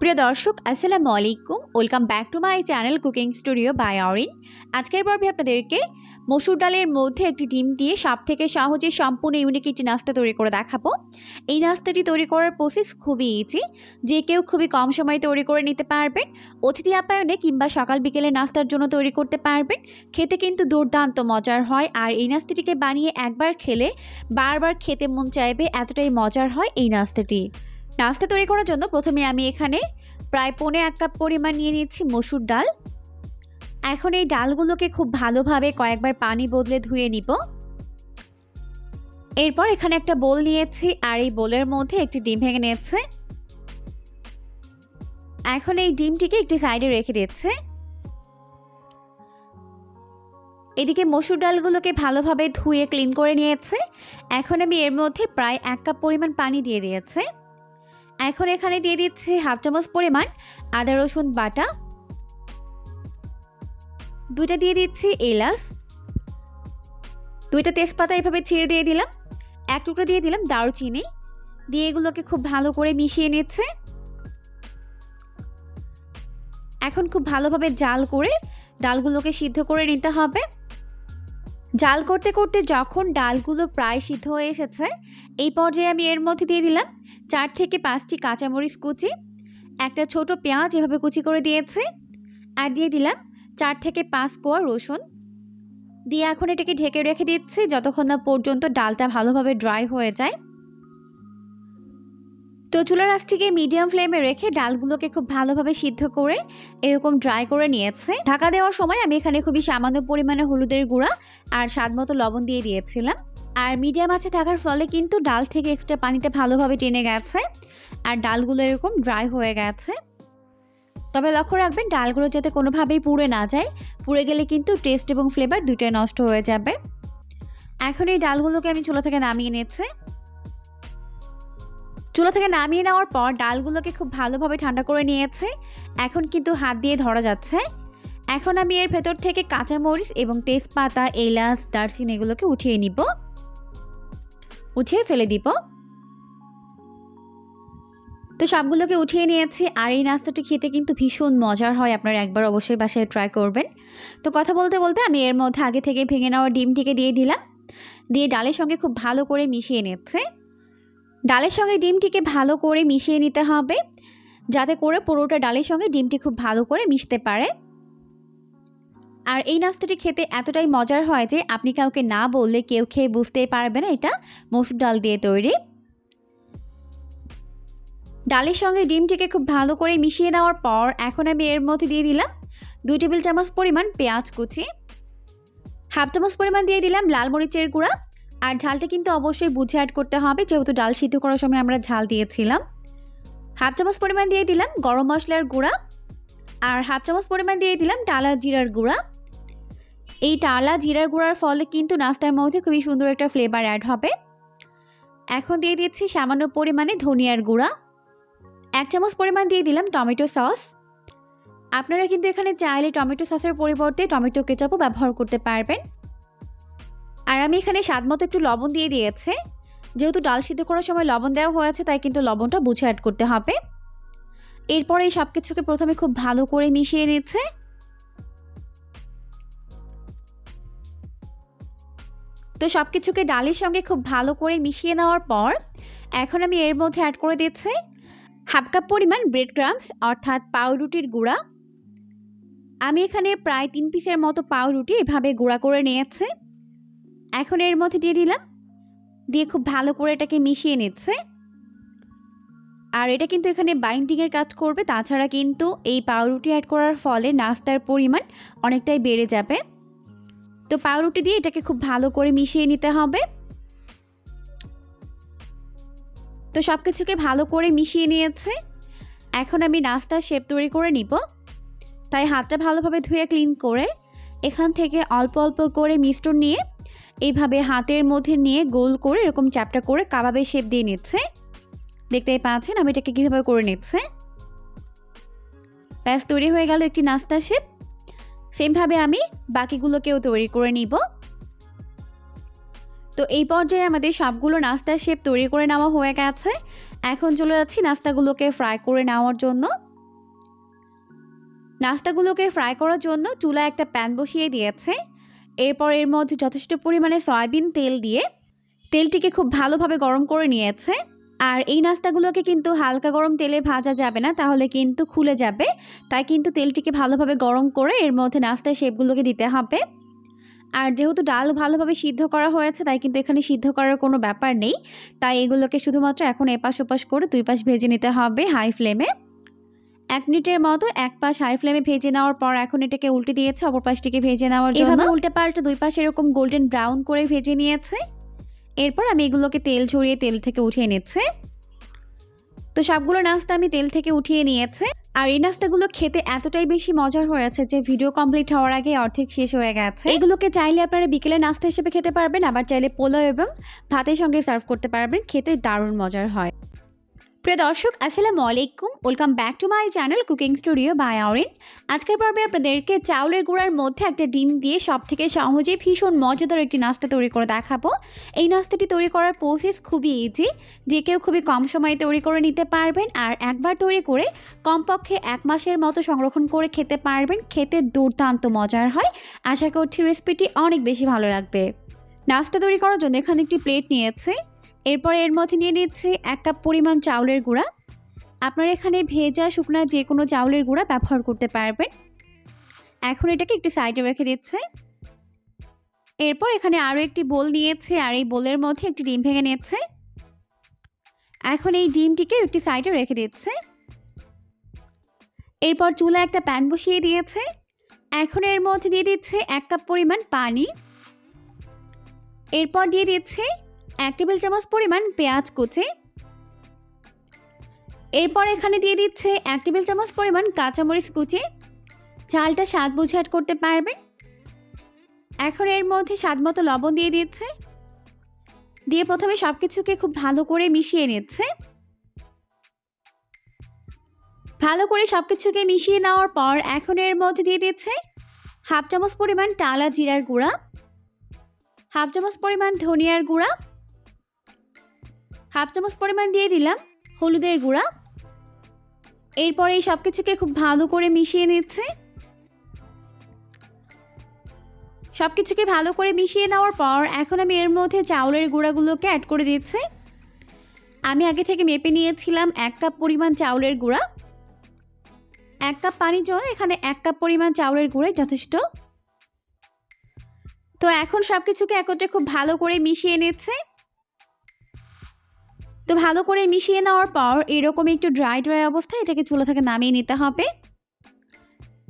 প্রিয় দর্শক আসসালামু আলাইকুম, welcome back to my channel cooking studio by Arin. আজকের পর্বে আপনাদেরকে মসুর ডালের মধ্যে একটি ডিম দিয়ে সবথেকে সহজে সম্পূর্ণ ইউনিক একটি নাস্তা তৈরি করে দেখাবো। এই নাস্তাটি তৈরি করার প্রসেস খুবই ইজি, যে কেউ খুবই কম সময়ে তৈরি করে নিতে পারবেন। অতিথি আপ্যায়নে কিংবা সকাল বিকেলে নাস্তার জন্য তৈরি করতে পারবেন। খেতে কিন্তু দুর্দান্ত মজার হয়, আর এই নাস্তাটিকে বানিয়ে একবার খেলে বারবার খেতে মন চাইবে, এতটাই মজার হয় এই নাস্তাটি। নাস্তা তৈরি করার জন্য প্রথমে আমি এখানে প্রায় 1.5 কাপ পরিমাণ নিয়ে নিচ্ছি মসুর ডাল। এখন এই ডালগুলোকে খুব ভালোভাবে কয়েকবার পানি বদলে ধুয়ে নিব। এরপর এখানে একটা বোল নিয়েছি, আর এই বোলের মধ্যে একটি ডিম ভেঙে নিয়েছে। এখন এই ডিমটিকে একটি সাইডে রেখে দিচ্ছে। এদিকে মসুর ডালগুলোকে ভালোভাবে ধুয়ে ক্লিন করে নিয়েছে। এখন আমি এর মধ্যে প্রায় 1 কাপ পরিমাণ পানি দিয়ে দিয়েছি। এখন এখানে দিয়ে দিচ্ছি 1/2 চামচ পরিমাণ আদা রসুন বাটা, 2টা দিয়ে দিচ্ছি এলাচ, 2টা তেজপাতা এভাবে ছিঁড়ে দিয়ে দিলাম, 1 টুকরো দিয়ে দিলাম দারুচিনি, দিয়ে এগুলোকে খুব ভালো করে মিশিয়ে নিচ্ছে। এখন খুব ভালোভাবে জাল করে ডালগুলোকে সিদ্ধ করে নিতে হবে। জাল করতে করতে যখন ডালগুলো প্রায় সিদ্ধ হয়ে এসেছে, এই পর্যায়ে আমি এর মধ্যে দিয়ে দিলাম 4 থেকে 5টি কাঁচামরিচ কুচি, একটা ছোট পেঁয়াজ এভাবে কুচি করে দিয়েছে, আর দিয়ে দিলাম 4 থেকে 5 কোয়া রসুন। দিয়ে এখন এটাকে ঢেকে রেখে দিচ্ছি যতক্ষণ না পর্যন্ত ডালটা ভালোভাবে ড্রাই হয়ে যায়। তো চুলার আঁচটিকে মিডিয়াম ফ্লেমে রেখে ডালগুলোকে খুব ভালোভাবে সিদ্ধ করে এরকম ড্রাই করে নিয়েছে। ঢাকা দেওয়ার সময় আমি এখানে খুবই সামান্য পরিমাণে হলুদের গুঁড়া আর স্বাদমতো লবণ দিয়ে দিয়েছিলাম। আর মিডিয়াম আঁচে থাকার ফলে কিন্তু ডাল থেকে এক্সট্রা পানিটা ভালোভাবে টেনে গেছে, আর ডালগুলো এরকম ড্রাই হয়ে গেছে। তবে লক্ষ্য রাখবেন ডালগুলো যাতে কোনোভাবেই পুড়ে না যায়, পুড়ে গেলে কিন্তু টেস্ট এবং ফ্লেভার দুটোই নষ্ট হয়ে যাবে। এখন এই ডালগুলোকে আমি চুলা থেকে নামিয়ে নিয়েছি। চুলা থেকে নামিয়ে নেওয়ার পর ডালগুলোকে খুব ভালোভাবে ঠান্ডা করে নিয়েছে। এখন কিন্তু হাত দিয়ে ধরা যাচ্ছে। এখন আমি এর ভেতর থেকে কাঁচামরিচ এবং তেজপাতা, এলাচ, দারচিনি এগুলোকে উঠিয়ে নিব, উঠিয়ে ফেলে দিব। তো সবগুলোকে উঠিয়ে নিয়েছি। আর এই নাস্তাটি খেতে কিন্তু ভীষণ মজার হয়, আপনারা একবার অবশ্যই বাসায় ট্রাই করবেন। তো কথা বলতে বলতে আমি এর মধ্যে আগে থেকে ভেঙে নেওয়া ডিমটিকে দিয়ে দিলাম, দিয়ে ডালের সঙ্গে খুব ভালো করে মিশিয়ে নিচ্ছে। ডালের সঙ্গে ডিমটিকে ভালো করে মিশিয়ে নিতে হবে, যাতে করে পুরোটা ডালের সঙ্গে ডিমটি খুব ভালো করে মিশতে পারে। আর এই নাস্তাটি খেতে এতটাই মজার হয় যে আপনি কাউকে না বললে কেউ খেয়ে বুঝতেই পারবে না এটা মসুর ডাল দিয়ে তৈরি। ডালের সঙ্গে ডিমটিকে খুব ভালো করে মিশিয়ে দেওয়ার পর এখন আমি এর মধ্যে দিয়ে দিলাম 2 টেবিল চামচ পরিমাণ পেঁয়াজ কুচি, 1/2 চামচ পরিমাণ দিয়ে দিলাম লাল মরিচের গুঁড়া। আর ঝালটা কিন্তু অবশ্যই বুঝে অ্যাড করতে হবে, যেহেতু ডাল সিদ্ধ করার সময় আমরা ঝাল দিয়েছিলাম। 1/2 চামচ পরিমাণ দিয়ে দিলাম গরম মশলার গুঁড়া, আর 1/2 চামচ পরিমাণ দিয়ে দিলাম টালা জিরার গুঁড়া। এই টালা জিরার গুঁড়ার ফলে কিন্তু নাস্তার মধ্যে খুবই সুন্দর একটা ফ্লেভার অ্যাড হবে। এখন দিয়ে দিচ্ছি সামান্য পরিমাণে ধনিয়ার গুঁড়া, 1 চামচ পরিমাণ দিয়ে দিলাম টমেটো সস। আপনারা কিন্তু এখানে চাইলে টমেটো সসের পরিবর্তে টমেটো কেচাপও ব্যবহার করতে পারবেন। আর আমি এখানে স্বাদমতো একটু লবণ দিয়ে দিয়েছি, যেহেতু ডাল সিদ্ধ করার সময় লবণ দেওয়া হয়েছে তাই কিন্তু লবণটা বুঝে অ্যাড করতে হবে। এরপর এই সব কিছুকে প্রথমে খুব ভালো করে মিশিয়ে নিচ্ছে। তো সব কিছুকে ডালের সঙ্গে খুব ভালো করে মিশিয়ে নেওয়ার পর এখন আমি এর মধ্যে অ্যাড করে দিচ্ছি 1/2 কাপ পরিমাণ ব্রেড ক্রাম্বস অর্থাৎ পাউরুটির গুঁড়া। আমি এখানে প্রায় 3 পিসের মতো পাউরুটি এভাবে গুঁড়া করে নিয়েছি। এখন এর মধ্যে দিয়ে দিলাম, দিয়ে খুব ভালো করে এটাকে মিশিয়ে নিচ্ছে। আর এটা কিন্তু এখানে বাইন্ডিংয়ের কাজ করবে, তাছাড়া কিন্তু এই পাউরুটি অ্যাড করার ফলে নাস্তার পরিমাণ অনেকটাই বেড়ে যাবে। তো পাউরুটি দিয়ে এটাকে খুব ভালো করে মিশিয়ে নিতে হবে। তো সব কিছুকে ভালো করে মিশিয়ে নিয়েছে। এখন আমি নাস্তার শেপ তৈরি করে নিব, তাই হাতটা ভালোভাবে ধুয়ে ক্লিন করে এখান থেকে অল্প অল্প করে মিশ্রণ নিয়ে এইভাবে হাতের মধ্যে নিয়ে গোল করে এরকম চ্যাপটা করে কাবাবের শেপ দিয়ে নিচ্ছে। দেখতেই পাচ্ছেন আমি এটাকে কীভাবে করে নিচ্ছে। ব্যাস তৈরি হয়ে গেল একটি নাস্তার শেপ। সেমভাবে আমি বাকিগুলোকেও তৈরি করে নিব। তো এই পর্যায়ে আমাদের সবগুলো নাস্তার শেপ তৈরি করে নেওয়া হয়ে গেছে। এখন চলে যাচ্ছি নাস্তাগুলোকে ফ্রাই করে নেওয়ার জন্য। নাস্তাগুলোকে ফ্রাই করার জন্য চুলায় একটা প্যান বসিয়ে দিয়েছে। এরপর এর মধ্যে যথেষ্ট পরিমাণে সয়াবিন তেল দিয়ে তেলটিকে খুব ভালোভাবে গরম করে নিয়েছে। আর এই নাস্তাগুলোকে কিন্তু হালকা গরম তেলে ভাজা যাবে না, তাহলে কিন্তু খুলে যাবে। তাই কিন্তু তেলটিকে ভালোভাবে গরম করে এর মধ্যে নাস্তার শেপগুলোকে দিতে হবে। আর যেহেতু ডাল ভালোভাবে সিদ্ধ করা হয়েছে, তাই কিন্তু এখানে সিদ্ধ করার কোনো ব্যাপার নেই। তাই এগুলোকে শুধুমাত্র এখন এপাশ ওপাশ করে 2 পাশ ভেজে নিতে হবে হাই ফ্লেমে। 1 মিনিটের মতো এক পাশ হাই ফ্লেমে ভেজে নেওয়ার পর এখন এটাকে উল্টে দিয়েছে অপর পাশটিকে ভেজে নেওয়ার জন্য। এভাবে উল্টে পাল্টে 2 পাশে এরকম গোল্ডেন ব্রাউন করে ভেজে নিয়েছে। এরপর আমি এগুলোকে তেল ঝরিয়ে তেল থেকে উঠিয়ে নিচ্ছে। তো সবগুলো নাস্তা আমি তেল থেকে উঠিয়ে নিয়েছে। আর এই নাস্তাগুলো খেতে এতটাই বেশি মজার হয়েছে যে ভিডিও কমপ্লিট হওয়ার আগে অর্ধেক শেষ হয়ে গেছে। এগুলোকে চাইলে আপনারা বিকেলে নাস্তা হিসেবে খেতে পারবেন, আবার চাইলে পোলাও এবং ভাতের সঙ্গে সার্ভ করতে পারবেন। খেতে দারুণ মজার হয়। প্রিয় দর্শক, আসসালামু আলাইকুম, welcome back to my channel cooking studio by Aorin. আজকের পর্বে আপনাদেরকে চাউলের গুঁড়ার মধ্যে একটা ডিম দিয়ে সবথেকে সহজে ভীষণ মজাদার একটি নাস্তা তৈরি করে দেখাবো। এই নাস্তাটি তৈরি করার প্রসেস খুবই ইজি, যে কেউ খুবই কম সময়ে তৈরি করে নিতে পারবেন। আর একবার তৈরি করে কমপক্ষে 1 মাসের মতো সংরক্ষণ করে খেতে পারবেন। খেতে দুর্দান্ত মজার হয়। আশা করছি রেসিপিটি অনেক বেশি ভালো লাগবে। নাস্তা তৈরি করার জন্য এখানে একটি প্লেট নিয়েছে। এরপর এর মধ্যে নিয়ে নিচ্ছি 1 কাপ পরিমাণ চাউলের গুঁড়া। আপনারা এখানে ভেজা শুকনা যে কোনো চাউলের গুঁড়া ব্যবহার করতে পারবেন। এখন এটাকে একটি সাইডে রেখে দিচ্ছে। এরপর এখানে আরও একটি বোল নিয়েছে, আর এই বোলের মধ্যে একটি ডিম ভেঙে নিচ্ছে। এখন এই ডিমটিকে একটি সাইডে রেখে দিচ্ছে। এরপর চুলায় একটা প্যান বসিয়ে দিয়েছে। এখন এর মধ্যে দিয়ে দিচ্ছে 1 কাপ পরিমাণ পানি। এরপর দিয়ে দিচ্ছে 1 টেবিল চামচ পরিমাণ পেঁয়াজ কুচি। এরপর এখানে দিয়ে দিচ্ছে 1 টেবিল চামচ পরিমাণ কাঁচামরিচ কুচি। ঝালটা স্বাদ বুঝে অ্যাড করতে পারবেন। এখন এর মধ্যে স্বাদ মতো লবণ দিয়ে দিচ্ছে। দিয়ে প্রথমে সব কিছুকে খুব ভালো করে মিশিয়ে নিচ্ছে। ভালো করে সব কিছুকে মিশিয়ে নেওয়ার পর এখন এর মধ্যে দিয়ে দিচ্ছে 1/2 চামচ পরিমাণ টালা জিরার গুঁড়া, 1/2 চামচ পরিমাণ ধনিয়ার গুঁড়া, 1/2 চামচ পরিমাণ দিয়ে দিলাম হলুদের গুঁড়া। এরপর এই সব কিছুকে খুব ভালো করে মিশিয়ে নিচ্ছে। সব কিছুকে ভালো করে মিশিয়ে নেওয়ার পর এখন আমি এর মধ্যে চাউলের গুঁড়াগুলোকে অ্যাড করে দিচ্ছি। আমি আগে থেকে মেপে নিয়েছিলাম 1 কাপ পরিমাণ চাউলের গুঁড়া। 1 কাপ পানির জন্য এখানে 1 কাপ পরিমাণ চাউলের গুঁড়াই যথেষ্ট। তো এখন সব কিছুকে একত্রে খুব ভালো করে মিশিয়ে নিচ্ছে। তো ভালো করে মিশিয়ে নেওয়ার পর এরকম একটু ড্রাই ড্রাই অবস্থায় এটাকে চুলা থেকে নামিয়ে নিতে হবে।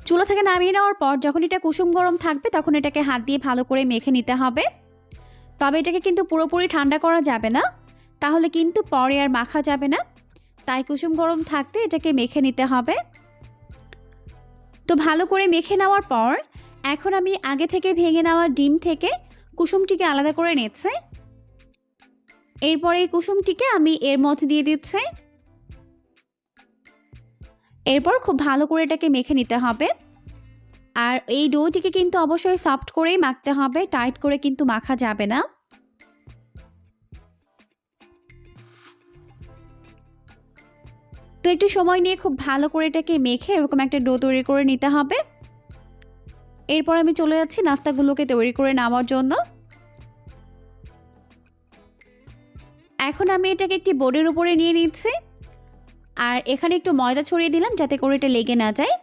চুলা থেকে নামিয়ে নেওয়ার পর যখন এটা কুসুম গরম থাকবে তখন এটাকে হাত দিয়ে ভালো করে মেখে নিতে হবে। তবে এটাকে কিন্তু পুরোপুরি ঠান্ডা করা যাবে না, তাহলে কিন্তু পরে আর মাখা যাবে না। তাই কুসুম গরম থাকতে এটাকে মেখে নিতে হবে। তো ভালো করে মেখে নেওয়ার পর এখন আমি আগে থেকে ভেঙে নেওয়া ডিম থেকে কুসুমটিকে আলাদা করে নিচ্ছি। এরপর এই কুসুমটিকে আমি এর মধ্যে দিয়ে দিচ্ছি। এরপর খুব ভালো করে এটাকে মেখে নিতে হবে। আর এই ডোটিকে কিন্তু অবশ্যই সফট করেই মাখতে হবে, টাইট করে কিন্তু মাখা যাবে না। তো একটু সময় নিয়ে খুব ভালো করে এটাকে মেখে এরকম একটা ডো তৈরি করে নিতে হবে। এরপর আমি চলে যাচ্ছি নাস্তাগুলোকে তৈরি করে নেওয়ার জন্য। এখন আমি এটাকে একটি বোর্ডের উপরে নিয়ে নিচ্ছি। আর এখানে একটু ময়দা ছড়িয়ে দিলাম যাতে করে এটা লেগে না যায়।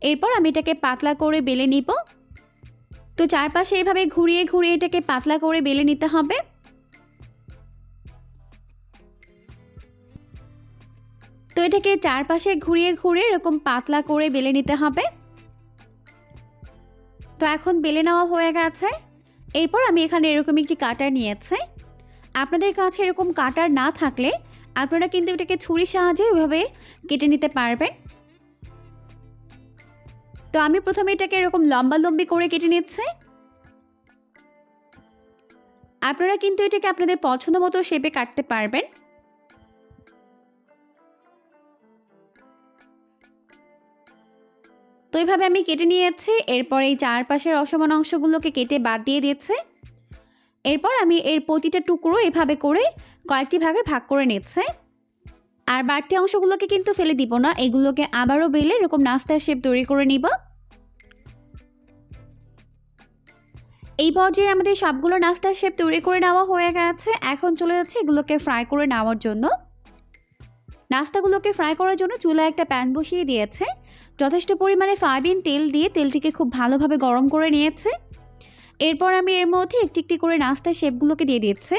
এরপর আমি এটাকে পাতলা করে বেলে নিব। তো চারপাশে এইভাবে ঘুরিয়ে ঘুরিয়ে এটাকে পাতলা করে বেলে নিতে হবে। তো এটাকে চারপাশে ঘুরিয়ে ঘুরিয়ে এরকম পাতলা করে বেলে নিতে হবে। তো এখন বেলে নেওয়া হয়ে গেছে। এরপর আমি এখানে এরকম একটি কাটার নিয়েছি। আপনাদের কাছে এরকম কাটার না থাকলে আপনারা কিন্তু এটাকে ছুরির সাহায্যে এভাবে কেটে নিতে পারবেন। তো আমি প্রথমে এটাকে এরকম লম্বা লম্বি করে কেটে নিচ্ছি। আপনারা কিন্তু এটাকে আপনাদের পছন্দ মতো শেপে কাটতে পারবেন। তো এইভাবে আমি কেটে নিয়েছি। এরপর এই চারপাশের অসমান অংশগুলোকে কেটে বাদ দিয়ে দিয়েছি। এরপর আমি এর প্রতিটা টুকরো এভাবে করে কয়েকটি ভাগে ভাগ করে নিচ্ছি। আর আর বাড়তি অংশগুলোকে কিন্তু ফেলে দিব না, এগুলোকে আবারও বেলে এরকম নাস্তার শেপ তৈরি করে নিব। এই পর্যায়ে আমাদের সবগুলো নাস্তার শেপ তৈরি করে নেওয়া হয়ে গেছে। এখন চলে যাচ্ছে এগুলোকে ফ্রাই করে নেওয়ার জন্য। নাস্তাগুলোকে ফ্রাই করার জন্য চুলায় একটা প্যান বসিয়ে দিয়েছে, যথেষ্ট পরিমাণে সয়াবিন তেল দিয়ে তেলটিকে খুব ভালোভাবে গরম করে নিয়েছে। এরপর আমি এর মধ্যে একটি একটি করে নাস্তার শেপগুলোকে দিয়ে দিচ্ছে।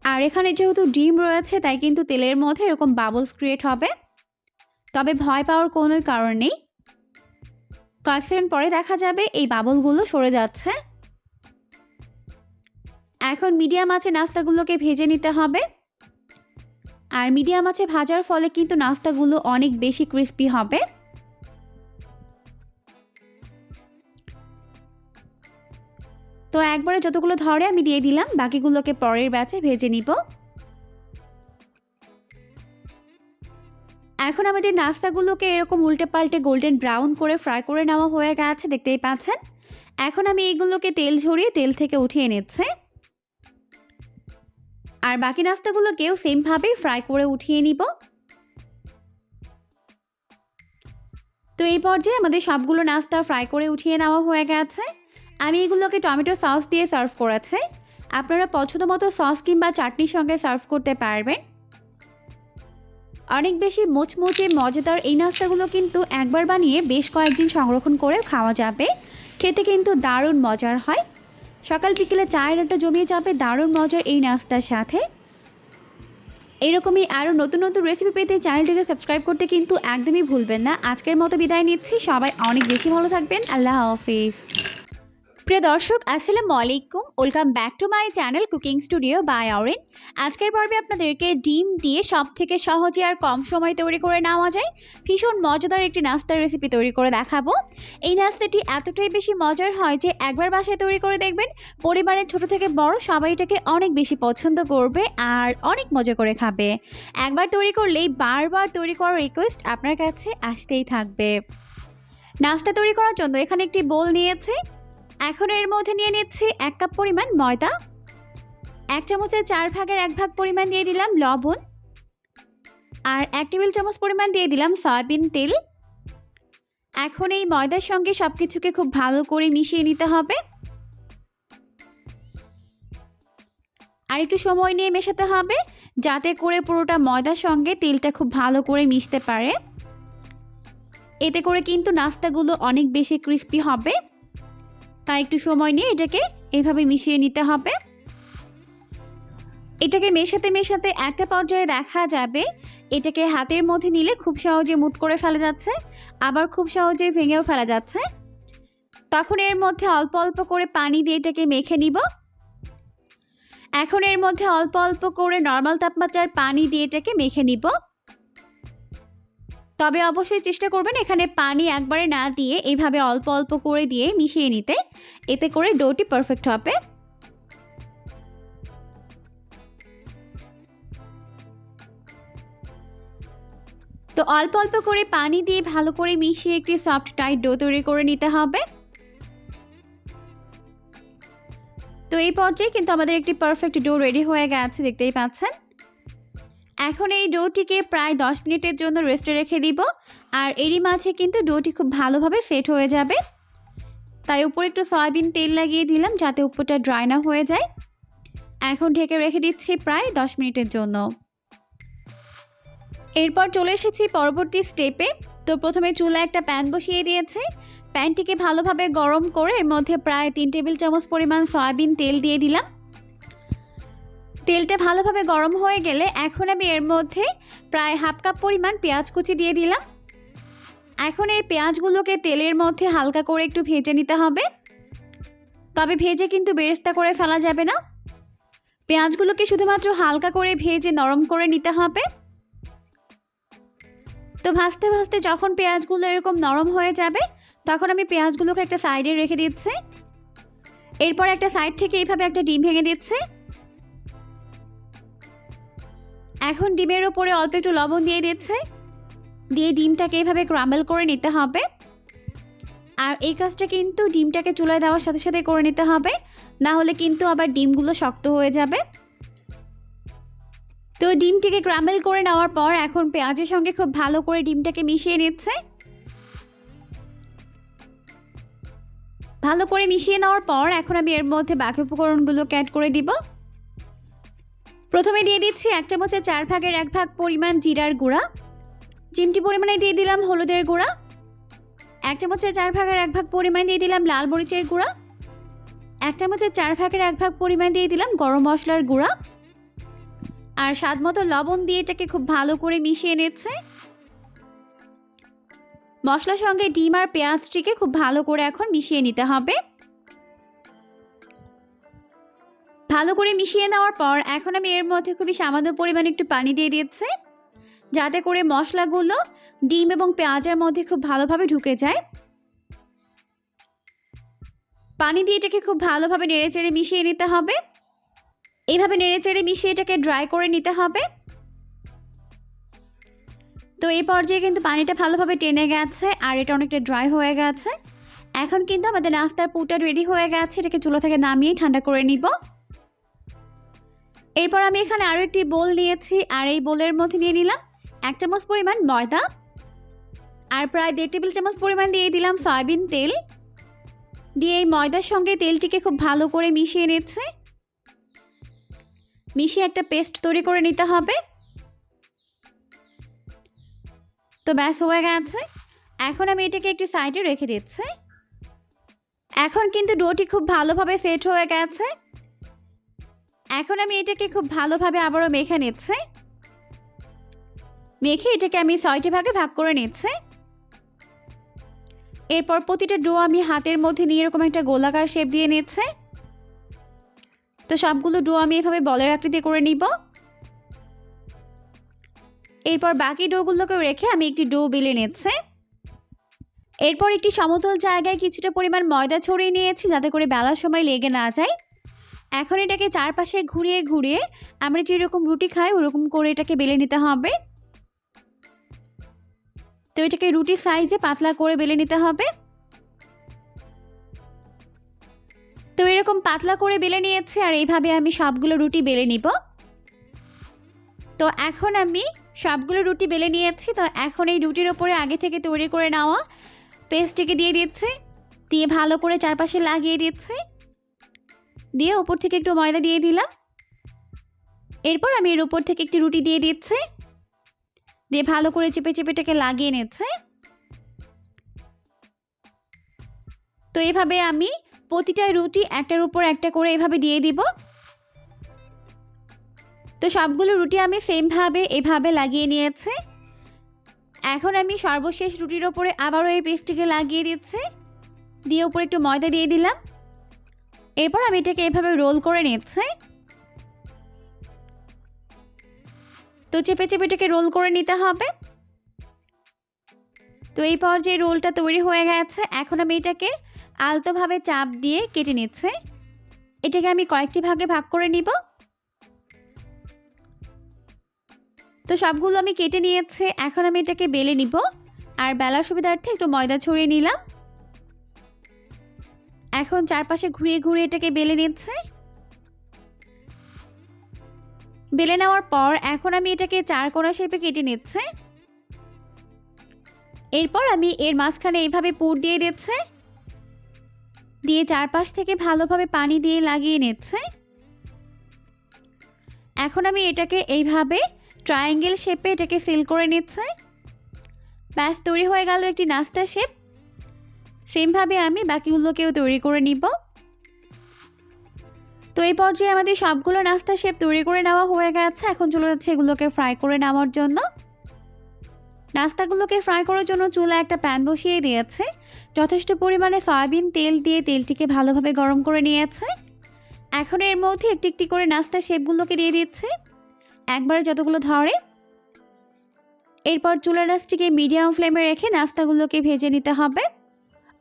আর এখানে যেহেতু ডিম রয়েছে তাই কিন্তু তেলের মধ্যে এরকম বাবলস ক্রিয়েট হবে, তবে ভয় পাওয়ার কোনো কারণ নেই। কয়েক সেকেন্ড পরে দেখা যাবে এই বাবলগুলো সরে যাচ্ছে। এখন মিডিয়াম আঁচে নাস্তাগুলোকে ভেজে নিতে হবে। আর মিডিয়াম আঁচে ভাজার ফলে কিন্তু নাস্তাগুলো অনেক বেশি ক্রিস্পি হবে। তো একবারে যতগুলো ধরে আমি দিয়ে দিলাম, বাকিগুলোকে পরের ব্যাচে ভেজে নিব। এখন আমাদের নাস্তাগুলোকে এরকম উল্টে পাল্টে গোল্ডেন ব্রাউন করে ফ্রাই করে নেওয়া হয়ে গেছে, দেখতেই পাচ্ছেন। এখন আমি এইগুলোকে তেল ঝরিয়ে তেল থেকে উঠিয়ে নিচ্ছি। আর বাকি নাস্তাগুলোকেও সেমভাবে ফ্রাই করে উঠিয়ে নিব। তো এই পর্যায়ে আমাদের সবগুলো নাস্তা ফ্রাই করে উঠিয়ে নেওয়া হয়ে গেছে। আমি এগুলোকে টমেটো সস দিয়ে সার্ভ করেছি, আপনারা পছন্দ মতো সস কিংবা চাটনির সঙ্গে সার্ভ করতে পারবেন। অনেক বেশি মুচমুচে মজাদার এই নাস্তাগুলো কিন্তু একবার বানিয়ে বেশ কয়েকদিন সংরক্ষণ করে খাওয়া যাবে, খেতে কিন্তু দারুণ মজার হয়। সকাল বিকেলে চায়ের আড্ডা জমিয়ে যাবে দারুণ মজার এই নাস্তার সাথে। এরকমই আরও নতুন নতুন রেসিপি পেতে চ্যানেলটিকে সাবস্ক্রাইব করতে কিন্তু একদমই ভুলবেন না। আজকের মতো বিদায় নিচ্ছি, সবাই অনেক বেশি ভালো থাকবেন। আল্লাহ হাফিজ। প্রিয় দর্শক, আসসালামু আলাইকুম, welcome back to my channel cooking studio by Arin. আজকের পর্বে আপনাদেরকে ডিম দিয়ে সব থেকে সহজে আর কম সময় তৈরি করে নেওয়া যায় ভীষণ মজাদার একটি নাস্তার রেসিপি তৈরি করে দেখাবো। এই নাস্তাটি এতটাই বেশি মজার হয় যে একবার বাসায় তৈরি করে দেখবেন, পরিবারের ছোট থেকে বড় সবাই এটাকে অনেক বেশি পছন্দ করবে আর অনেক মজা করে খাবে। একবার তৈরি করলেই বারবার তৈরি করার রিকোয়েস্ট আপনার কাছে আসতেই থাকবে। নাস্তা তৈরি করার জন্য এখানে একটি বোল নিয়েছি। এখন এর মধ্যে নিয়ে নিচ্ছি 1 কাপ পরিমাণ ময়দা, 1 চামচের 4 ভাগের 1 ভাগ পরিমাণ দিয়ে দিলাম লবণ, আর 1 টেবিল চামচ পরিমাণ দিয়ে দিলাম সয়াবিন তেল। এখন এই ময়দার সঙ্গে সব কিছুকে খুব ভালো করে মিশিয়ে নিতে হবে। আর একটু সময় নিয়ে মেশাতে হবে যাতে করে পুরোটা ময়দার সঙ্গে তেলটা খুব ভালো করে মিশতে পারে। এতে করে কিন্তু নাস্তাগুলো অনেক বেশি ক্রিস্পি হবে, তাই একটু সময় নিয়ে এটাকে এইভাবে মিশিয়ে নিতে হবে। এটাকে মেশাতে মেশাতে একটা পর্যায়ে দেখা যাবে এটাকে হাতের মধ্যে নিলে খুব সহজে মুট করে ফেলা যাচ্ছে, আবার খুব সহজেই ভেঙেও ফেলা যাচ্ছে। তখন এর মধ্যে অল্প অল্প করে পানি দিয়ে এটাকে মেখে নিব। এখন এর মধ্যে অল্প অল্প করে নর্মাল তাপমাত্রার পানি দিয়ে এটাকে মেখে নিব। তবে অবশ্যই চেষ্টা করবেন এখানে পানি একবারে না দিয়ে এইভাবে অল্প অল্প করে দিয়ে মিশিয়ে নিতে, এতে করে ডোটি পারফেক্ট হবে। তো অল্প অল্প করে পানি দিয়ে ভালো করে মিশিয়ে একটি সফট টাইট ডো তৈরি করে নিতে হবে। তো এই পর্যায়ে কিন্তু আমাদের একটি পারফেক্ট ডো রেডি হয়ে গেছে, দেখতেই পাচ্ছেন। এখন এই ডোটিকে প্রায় 10 মিনিটের জন্য রেস্টে রেখে দিব। আর এরই মাঝে কিন্তু ডোটি খুব ভালোভাবে সেট হয়ে যাবে, তাই উপরে একটু সয়াবিন তেল লাগিয়ে দিলাম যাতে উপরটা ড্রাই না হয়ে যায়। এখন ঢেকে রেখে দিচ্ছি প্রায় 10 মিনিটের জন্য। এরপর চলে এসেছি পরবর্তী স্টেপে। তো প্রথমে চুলায় একটা প্যান বসিয়ে দিয়েছে, প্যানটিকে ভালোভাবে গরম করে এর মধ্যে প্রায় 3 টেবিল চামচ পরিমাণ সয়াবিন তেল দিয়ে দিলাম। তেলটা ভালোভাবে গরম হয়ে গেলে এখন আমি এর মধ্যে প্রায় হাফ কাপ পরিমাণ পেঁয়াজ কুচি দিয়ে দিলাম। এখন এই পেঁয়াজগুলোকে তেলের মধ্যে হালকা করে একটু ভেজে নিতে হবে, তবে ভেজে কিন্তু বেরেস্তা করে ফেলা যাবে না। পেঁয়াজগুলোকে শুধুমাত্র হালকা করে ভেজে নরম করে নিতে হবে। তো ভাজতে ভাজতে যখন পেঁয়াজগুলো এরকম নরম হয়ে যাবে তখন আমি পেঁয়াজগুলোকে একটা সাইডে রেখে দিচ্ছি। এরপর একটা সাইড থেকে এইভাবে একটা ডিম ভেঙে দিচ্ছি। এখন ডিমের ওপরে অল্প একটু লবণ দিয়ে দিচ্ছে, দিয়ে ডিমটাকে এইভাবে ক্রাম্বল করে নিতে হবে। আর এই কাজটা কিন্তু ডিমটাকে চুলায় দেওয়ার সাথে সাথে করে নিতে হবে, না হলে কিন্তু আবার ডিমগুলো শক্ত হয়ে যাবে। তো ডিমটাকে ক্রাম্বল করে নেওয়ার পর এখন পেঁয়াজের সঙ্গে খুব ভালো করে ডিমটাকে মিশিয়ে নিচ্ছে। ভালো করে মিশিয়ে নেওয়ার পর এখন আমি এর মধ্যে বাকি উপকরণগুলোকে অ্যাড করে দিব। প্রথমে দিয়ে দিচ্ছি 1 চামচের 4 ভাগের 1 ভাগ পরিমাণ জিরার গুঁড়া। চিমটি পরিমাণে দিয়ে দিলাম হলুদের গুঁড়া। 1 চামচের 4 ভাগের 1 ভাগ পরিমাণ দিয়ে দিলাম লাল মরিচের গুঁড়া। 1 চামচের 4 ভাগের 1 ভাগ পরিমাণ দিয়ে দিলাম গরম মশলার গুঁড়া। আর স্বাদ মতো লবণ দিয়ে এটাকে খুব ভালো করে মিশিয়ে নিচ্ছে। মশলার সঙ্গে ডিম আর পেঁয়াজটিকে খুব ভালো করে এখন মিশিয়ে নিতে হবে। ভালো করে মিশিয়ে নেওয়ার পর এখন আমি এর মধ্যে খুবই সামান্য পরিমাণে একটু পানি দিয়ে দিচ্ছি, যাতে করে মশলাগুলো ডিম এবং পেঁয়াজের মধ্যে খুব ভালোভাবে ঢুকে যায়। পানি দিয়ে এটাকে খুব ভালোভাবে নেড়েচেড়ে মিশিয়ে নিতে হবে। এইভাবে নেড়েচেড়ে মিশিয়ে এটাকে ড্রাই করে নিতে হবে। তো এই পর্যায়ে কিন্তু পানিটা ভালোভাবে টেনে গেছে আর এটা অনেকটা ড্রাই হয়ে গেছে। এখন কিন্তু আমাদের নাস্তার পুরটা রেডি হয়ে গেছে। এটাকে চুলা থেকে নামিয়ে ঠান্ডা করে নিব। এরপর আমি এখানে আরও একটি বোল নিয়েছি আর এই বোলের মধ্যে নিয়ে নিলাম 1 চামচ পরিমাণ ময়দা আর প্রায় 1.5 টেবিল চামচ পরিমাণ দিয়ে দিলাম সয়াবিন তেল। দিয়ে এই ময়দার সঙ্গে তেলটিকে খুব ভালো করে মিশিয়ে নিচ্ছে। মিশিয়ে একটা পেস্ট তৈরি করে নিতে হবে। তো ব্যাস হয়ে গেছে। এখন আমি এটাকে একটি সাইডে রেখে দিচ্ছি। এখন কিন্তু ডোটি খুব ভালোভাবে সেট হয়ে গেছে। এখন আমি এটাকে খুব ভালোভাবে আবারও মেখে নিচ্ছি। মেখে এটাকে আমি 6টি ভাগে ভাগ করে নিচ্ছি। এরপর প্রতিটা ডো আমি হাতের মধ্যে নিয়ে এরকম একটা গোলাকার শেপ দিয়ে নিচ্ছি। তো সবগুলো ডো আমি এভাবে বলের আকৃতি করে নিব। এরপর বাকি ডোগুলোকে রেখে আমি একটি ডো বেলে নিচ্ছি। এরপর একটি সমতল জায়গায় কিছুটা পরিমাণ ময়দা ছড়িয়ে নিয়েছি, যাতে করে বেলার সময় লেগে না যায়। এখন এটাকে চারপাশে ঘুরিয়ে ঘুরিয়ে আমরা যেরকম রুটি খাই ওরকম করে এটাকে বেলে নিতে হবে। তো এটাকে রুটি সাইজে পাতলা করে বেলে নিতে হবে। তো এরকম পাতলা করে বেলে নিয়েছি আর এইভাবে আমি সবগুলো রুটি বেলে নিব। তো এখন আমি সবগুলো রুটি বেলে নিয়েছি। তো এখন এই রুটির ওপরে আগে থেকে তৈরি করে নেওয়া পেস্টটিকে দিয়ে দিচ্ছি। দিয়ে ভালো করে চারপাশে লাগিয়ে দিচ্ছি। দিয়ে উপর থেকে একটু ময়দা দিয়ে দিলাম। এরপর আমি এর উপর থেকে একটি রুটি দিয়ে দিচ্ছি। দিয়ে ভালো করে চেপে চেপে এটাকে লাগিয়ে নিচ্ছে। তো এভাবে আমি প্রতিটা রুটি একটার উপর একটা করে এভাবে দিয়ে দিব। তো সবগুলো রুটি আমি সেমভাবে এভাবে লাগিয়ে নিয়েছি। এখন আমি সর্বশেষ রুটির ওপরে আবারও এই পেস্টটিকে লাগিয়ে দিচ্ছি। দিয়ে উপরে একটু ময়দা দিয়ে দিলাম। এরপর আমি এটাকে এভাবে রোল করে নিচ্ছি। তো চেপে চেপে এটাকে রোল করে নিতে হবে। তো এই পর্যায়ে রোলটা তৈরি হয়ে গেছে। এখন আমি এটাকে আলতোভাবে চাপ দিয়ে কেটে নিচ্ছি। এটাকে আমি কয়েকটি ভাগে ভাগ করে নিব। তো সবগুলো আমি কেটে নিয়েছি। এখন আমি এটাকে বেলে নিব। আর বেলার সুবিধার্থে একটু ময়দা ছড়িয়ে নিলাম। এখন চারপাশে ঘুরিয়ে ঘুরিয়ে এটাকে বেলে নিচ্ছে। বেলে নেওয়ার পর এখন আমি এটাকে চারকোনা শেপে কেটে নিচ্ছে। এরপর আমি এর মাঝখানে এইভাবে পুর দিয়ে দিচ্ছে। দিয়ে চারপাশ থেকে ভালোভাবে পানি দিয়ে লাগিয়ে নিচ্ছে। এখন আমি এটাকে এইভাবে ট্রায়াঙ্গেল শেপে এটাকে সিল করে নিচ্ছে। ব্যাস তৈরি হয়ে গেল একটি নাস্তা শেপ। সেমভাবে আমি বাকিগুলোকেও তৈরি করে নিব। তো এই পর্যায়ে আমাদের সবগুলো নাস্তা শেপ তৈরি করে নেওয়া হয়ে গেছে। এখন চলে যাচ্ছে এগুলোকে ফ্রাই করে নেওয়ার জন্য। নাস্তাগুলোকে ফ্রাই করার জন্য চুলায় একটা প্যান বসিয়ে দিয়েছে। যথেষ্ট পরিমাণে সয়াবিন তেল দিয়ে তেলটিকে ভালোভাবে গরম করে নিয়েছে। এখন এর মধ্যে একটি একটি করে নাস্তা শেপগুলোকে দিয়ে দিচ্ছে, একবারে যতগুলো ধরে। এরপর চুলার আঁচটিকে মিডিয়াম ফ্লেমে রেখে নাস্তাগুলোকে ভেজে নিতে হবে।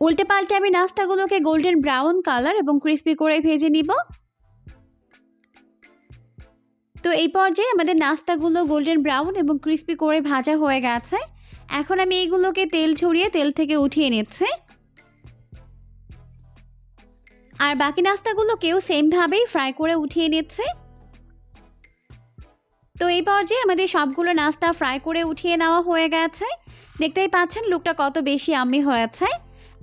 উল্টে পাল্টে আমি নাস্তাগুলোকে গোল্ডেন ব্রাউন কালার এবং ক্রিস্পি করে ভেজে নিব। তো এই পর্যায়ে আমাদের নাস্তাগুলো গোল্ডেন ব্রাউন এবং ক্রিস্পি করে ভাজা হয়ে গেছে। এখন আমি এইগুলোকে তেল ছড়িয়ে তেল থেকে উঠিয়ে নিচ্ছি। আর বাকি নাস্তাগুলোকেও সেমভাবেই ফ্রাই করে উঠিয়ে নিচ্ছে। তো এই পর্যায়ে আমাদের সবগুলো নাস্তা ফ্রাই করে উঠিয়ে নেওয়া হয়ে গেছে। দেখতেই পাচ্ছেন লুকটা কত বেশি ইয়াম্মি হয়েছে।